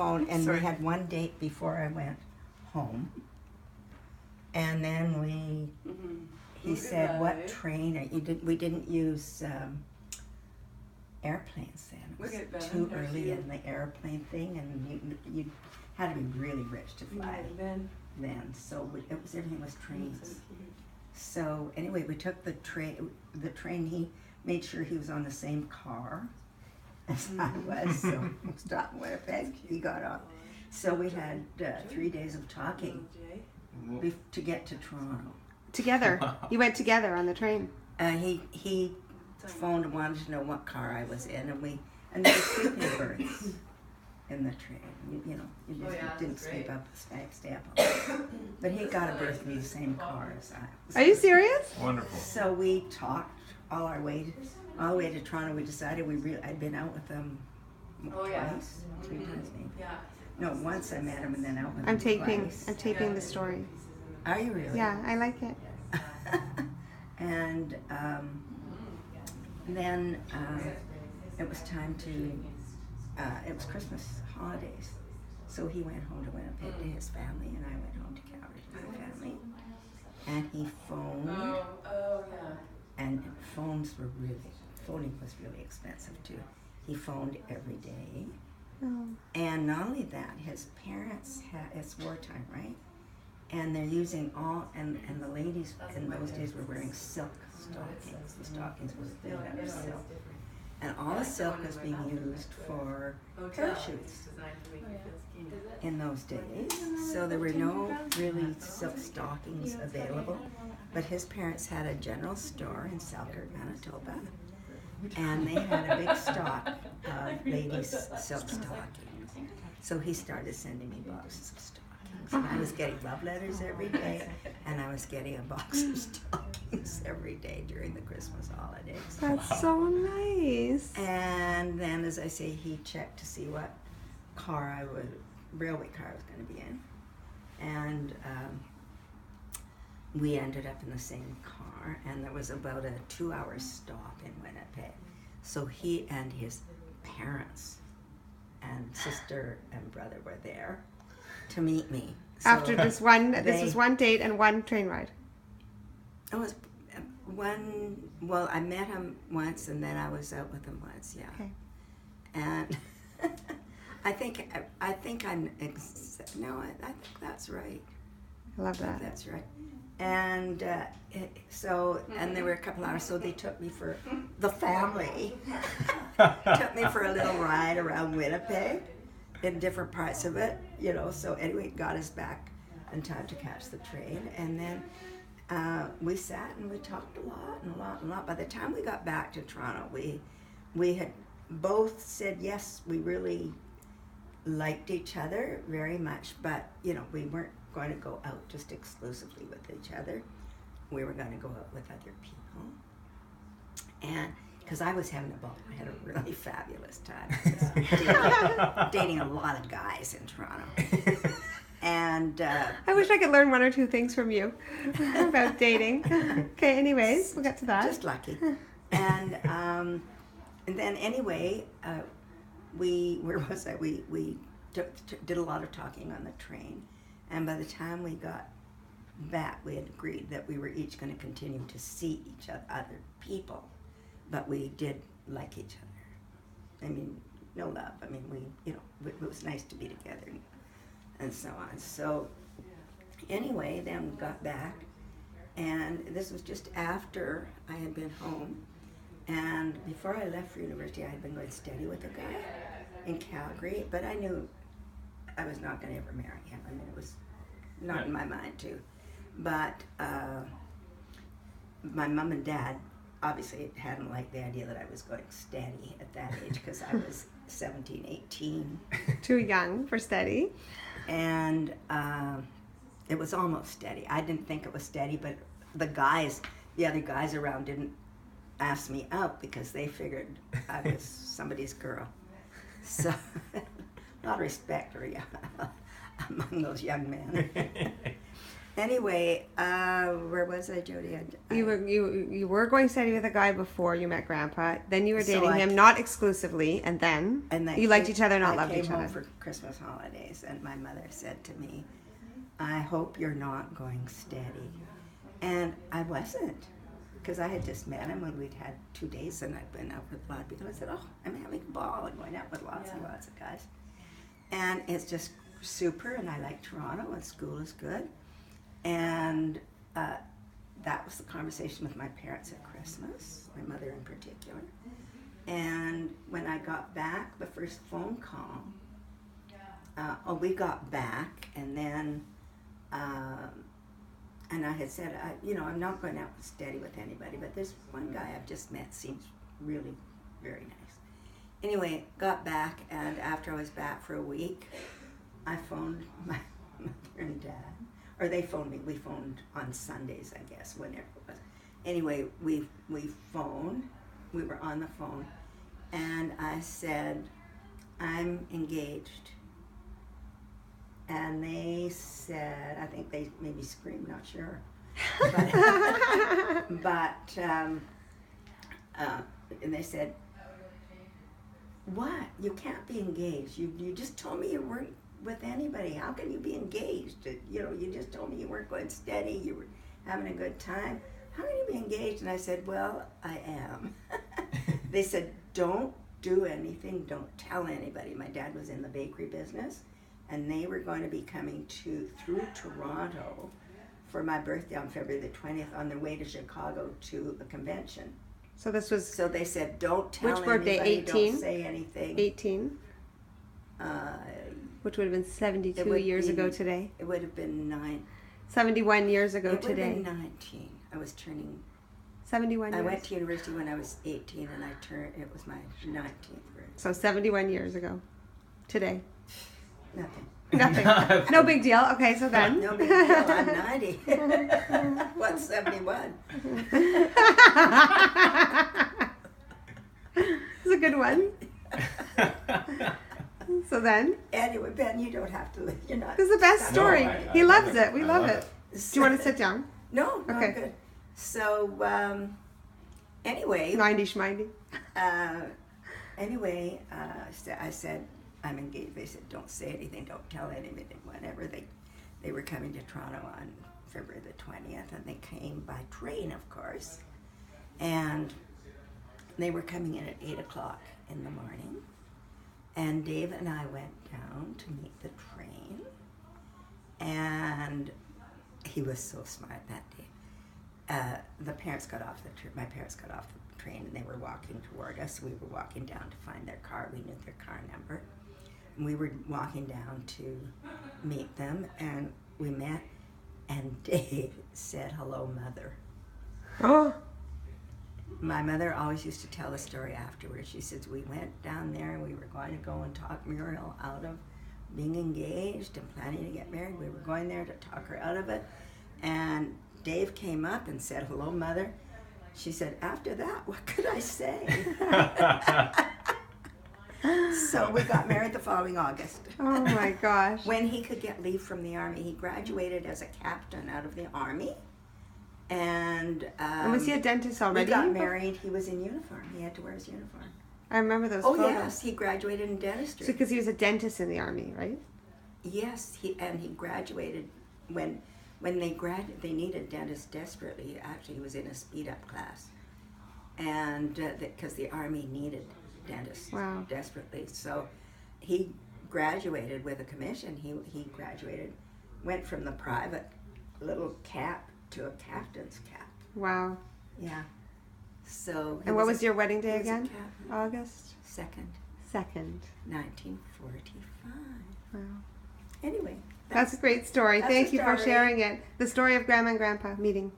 phone, and we had one date before I went home. And then he said, "What train are you?" We didn't use airplanes then. It was too early in the airplane thing, and you had to be really rich to fly then. So everything was trains. So anyway, we took the train. He made sure he was on the same car as I was. So we stopped in Winnipeg. He got on. So we had 3 days of talking to get to Toronto. Together? You went together on the train? He phoned and wanted to know what car I was in, and there were sleeping berths in the train. You didn't stay up. But he got a berth in the same car as I was. Are you serious? Wonderful. So we talked all the way to Toronto. We decided I'd been out with them twice, 3 times maybe. No, once I met him and then out with him twice. I'm taping the story. Are you really? Yeah, I like it. And then it was time it was Christmas holidays. So he went home to Winnipeg to his family, and I went home to Calgary to my family. And he phoned. And phoning was really expensive too. He phoned every day. Oh. And not only that, his parents it's wartime, right? And they're using and the ladies in those days were wearing silk stockings. The stockings were made out of silk. And all the silk was being used for parachutes in those days. So there were no really silk stockings available. But his parents had a general store in Selkirk, Manitoba. And they had a big stock of ladies' silk stockings. So he started sending me boxes of stockings. And I was getting love letters every day, and I was getting a box of stockings every day during the Christmas holidays. That's so nice. And then, as I say, he checked to see what railway car I was going to be in. And we ended up in the same car, and there was about a 2-hour stop in Winnipeg. So he and his parents and sister and brother were there to meet me. So After this was one date and one train ride. It was I met him once, and then I was out with him once, yeah. Okay. And I think that's right. I love that. That's right. And and there were a couple hours, so they took me for the family. Took me for a little ride around Winnipeg in different parts of it, So anyway, it got us back in time to catch the train. And then we sat and we talked a lot. By the time we got back to Toronto, we had both said, yes, we really liked each other very much, but, we weren't going to go out just exclusively with each other. We were going to go out with other people. And because I was having a ball, I had a really fabulous time dating a lot of guys in Toronto. And I wish I could learn 1 or 2 things from you about dating. Okay, anyways, we'll get to that. Just lucky. And then anyway, we did a lot of talking on the train. And by the time we got back, we had agreed that we were each going to continue to see each other people, but we did like each other. I mean, no love. I mean, it was nice to be together and so on. So anyway, then we got back, and this was just after I had been home. And before I left for university, I had been going steady with a guy in Calgary, but I knew I was not going to ever marry him. I mean, it was not in my mind too. But my mom and dad obviously hadn't liked the idea that I was going steady at that age, because I was 17, 18. Too young for steady. And it was almost steady. I didn't think it was steady, but the other guys around didn't ask me out because they figured I was somebody's girl. So a lot of respect among those young men. Anyway, where was I, Jody? You were going steady with a guy before you met Grandpa. Then you were So dating him, not exclusively, and then you liked each other, not loved each I came other. home for Christmas holidays, and my mother said to me, "I hope you're not going steady," and I wasn't, because I had just met him and we'd had 2 days, and I'd been out with a lot of people. I said, "Oh, I'm having a ball and going out with lots and lots of guys," and it's just super. And I like Toronto, and school is good. And that was the conversation with my parents at Christmas, my mother in particular. And when I got back, the first phone call, we got back, and then, and I had said, I'm not going out steady with anybody, but this one guy I've just met seems really very nice. Anyway, got back, and after I was back for a week, I phoned my mother and dad. Or they phoned me. We phoned on Sundays, I guess, whenever it was. Anyway, we phoned. We were on the phone, and I said, "I'm engaged." And they said, I think they maybe screamed, not sure. But and they said, "What? You can't be engaged. You just told me you weren't with anybody. How can you be engaged? You just told me you weren't going steady. You were having a good time. How can you be engaged?" And I said, "Well, I am." They said, "Don't do anything. Don't tell anybody." My dad was in the bakery business, and they were going to be coming through Toronto for my birthday on February the 20th on their way to Chicago to a convention. So this was... So they said, "Don't tell which birthday, anybody. 18? Don't say anything." 18? Which would have been 72 years ago today. It would have been 71 years ago it today. It would have been 19. I was turning... 71 years. I went to university when I was 18, and it was my 19th birthday. So 71 years ago today. Nothing. Nothing. No big deal. Okay, so then. No big deal. I'm 90. What's 71? It's a good one. So then? Anyway, Ben, you don't have to. You're not. This is the best story. No, He loves it. We I love love it. Do you want to sit down? No, Okay. I'm good. So, anyway. 90 schmindy. Anyway, I said, "I'm engaged." They said, "Don't say anything. Don't tell anybody." Whatever. They were coming to Toronto on February the 20th, and they came by train, of course. And they were coming in at 8 o'clock in the morning. And Dave and I went down to meet the train. And he was so smart that day. My parents got off the train, and they were walking toward us. We were walking down to find their car. We knew their car number. And we were walking down to meet them, and we met, and Dave said, "Hello, Mother." Oh. My mother always used to tell the story afterwards. She says, "We went down there, and we were going to go and talk Muriel out of being engaged and planning to get married. We were going there to talk her out of it. And Dave came up and said, 'Hello, Mother.' She said, 'After that, what could I say?'" So we got married the following August. Oh my gosh. When he could get leave from the Army. He graduated as a captain out of the Army. And was he a dentist already? We got married. He was in uniform. He had to wear his uniform. I remember those Oh, photos. yes. He graduated in dentistry. So because he was a dentist in the Army, right? Yes. He graduated when they needed dentists desperately. Actually, he was in a speed-up class. And because the Army needed dentists desperately. So he graduated with a commission. He graduated, went from the private little cap to a captain's cap. Wow. Yeah. So. And what was your wedding day he was a again? captain. August 2nd, 1945. Wow. Anyway. That's a great story. That's Thank the you for story. sharing it. The story of Grandma and Grandpa meeting.